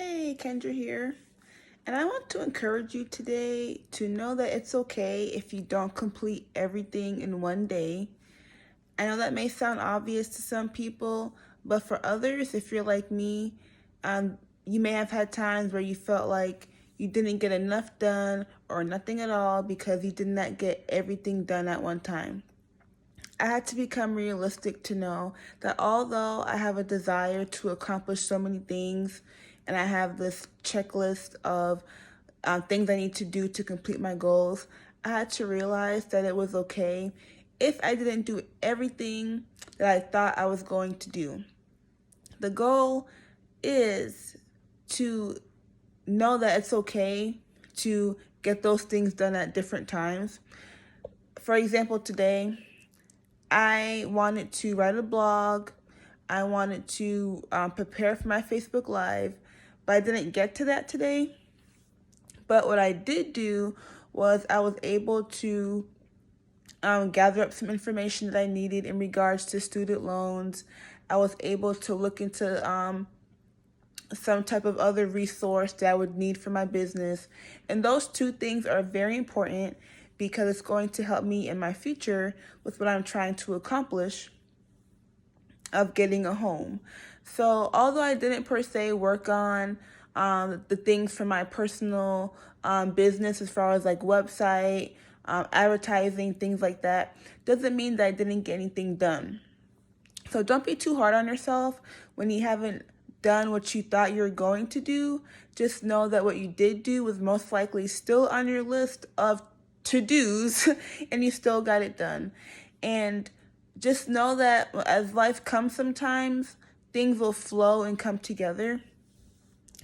Hey, Kendra here. And I want to encourage you today to know that it's okay if you don't complete everything in one day. I know that may sound obvious to some people, but for others, if you're like me, you may have had times where you felt like you didn't get enough done or nothing at all because you did not get everything done at one time. I had to become realistic to know that although I have a desire to accomplish so many things and I have this checklist of things I need to do to complete my goals, I had to realize that it was okay if I didn't do everything that I thought I was going to do. The goal is to know that it's okay to get those things done at different times. For example, today, I wanted to write a blog. I wanted to prepare for my Facebook Live, but I didn't get to that today. But what I did do was I was able to gather up some information that I needed in regards to student loans. I was able to look into some type of other resource that I would need for my business. And those two things are very important because it's going to help me in my future with what I'm trying to accomplish of getting a home. So although I didn't per se work on the things for my personal business as far as like website, advertising, things like that, doesn't mean that I didn't get anything done. So don't be too hard on yourself when you haven't done what you thought you were going to do. Just know that what you did do was most likely still on your list of to-dos and you still got it done. And just know that as life comes sometimes, things will flow and come together.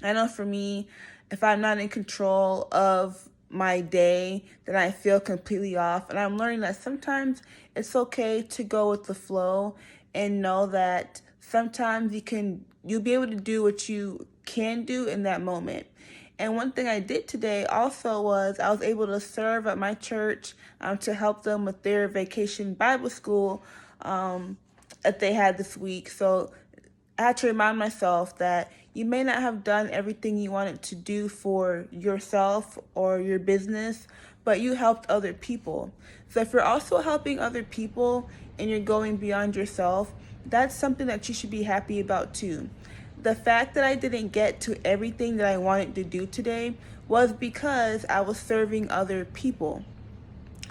I know for me, if I'm not in control of my day, then I feel completely off. And I'm learning that sometimes it's okay to go with the flow and know that sometimes you'll be able to do what you can do in that moment. And one thing I did today also was I was able to serve at my church to help them with their vacation Bible school that they had this week. So I had to remind myself that you may not have done everything you wanted to do for yourself or your business, but you helped other people. So if you're also helping other people and you're going beyond yourself, that's something that you should be happy about too. The fact that I didn't get to everything that I wanted to do today was because I was serving other people.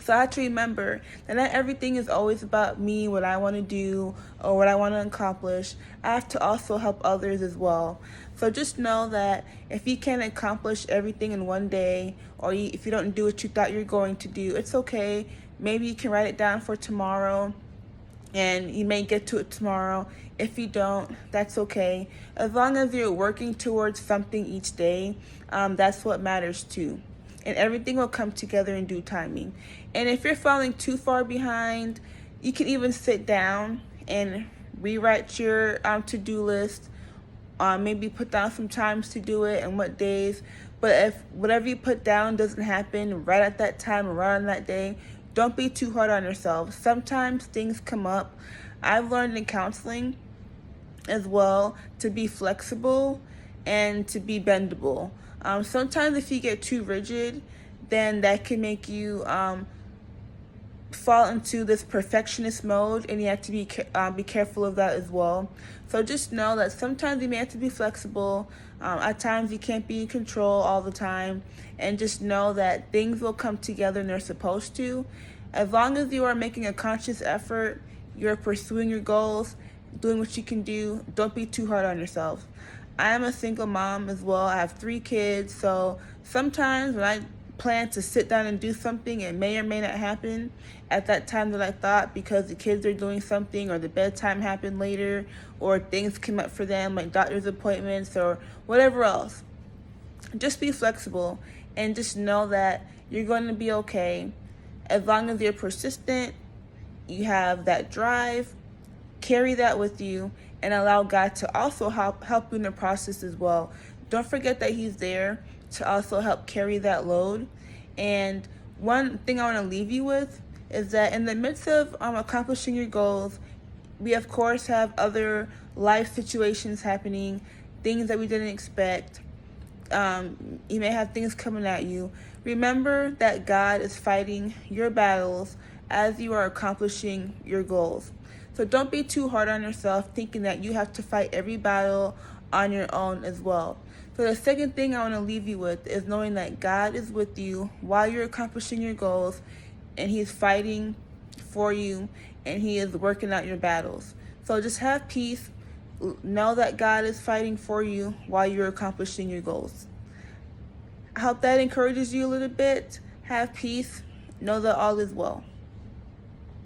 So I have to remember that not everything is always about me, what I want to do, or what I want to accomplish. I have to also help others as well. So just know that if you can't accomplish everything in one day, or if you don't do what you thought you're going to do, it's okay. Maybe you can write it down for tomorrow and you may get to it tomorrow. If you don't, that's okay. As long as you're working towards something each day, that's what matters too. And everything will come together in due timing. And if you're falling too far behind, you can even sit down and rewrite your to-do list. Maybe put down some times to do it and what days. But if whatever you put down doesn't happen right at that time or right on that day, don't be too hard on yourself. Sometimes things come up. I've learned in counseling as well to be flexible and to be bendable. Sometimes if you get too rigid, then that can make you fall into this perfectionist mode, and you have to be careful of that as well. So just know that sometimes you may have to be flexible. At times you can't be in control all the time, and just know that things will come together and they're supposed to. As long as you are making a conscious effort, you're pursuing your goals, doing what you can do, don't be too hard on yourself. I am a single mom as well. I have 3 kids, so sometimes when I plan to sit down and do something, it may or may not happen at that time that I thought because the kids are doing something or the bedtime happened later or things came up for them like doctor's appointments or whatever else. Just be flexible and just know that you're going to be okay as long as you're persistent, you have that drive, carry that with you, and allow God to also help you in the process as well. Don't forget that He's there to also help carry that load. And one thing I want to leave you with is that in the midst of accomplishing your goals, we of course have other life situations happening, things that we didn't expect. you may have things coming at you. Remember that God is fighting your battles as you are accomplishing your goals. So don't be too hard on yourself, thinking that you have to fight every battle on your own as well. So the second thing I want to leave you with is knowing that God is with you while you're accomplishing your goals, and He's fighting for you, and He is working out your battles. So just have peace. Know that God is fighting for you while you're accomplishing your goals. I hope that encourages you a little bit. Have peace. Know that all is well.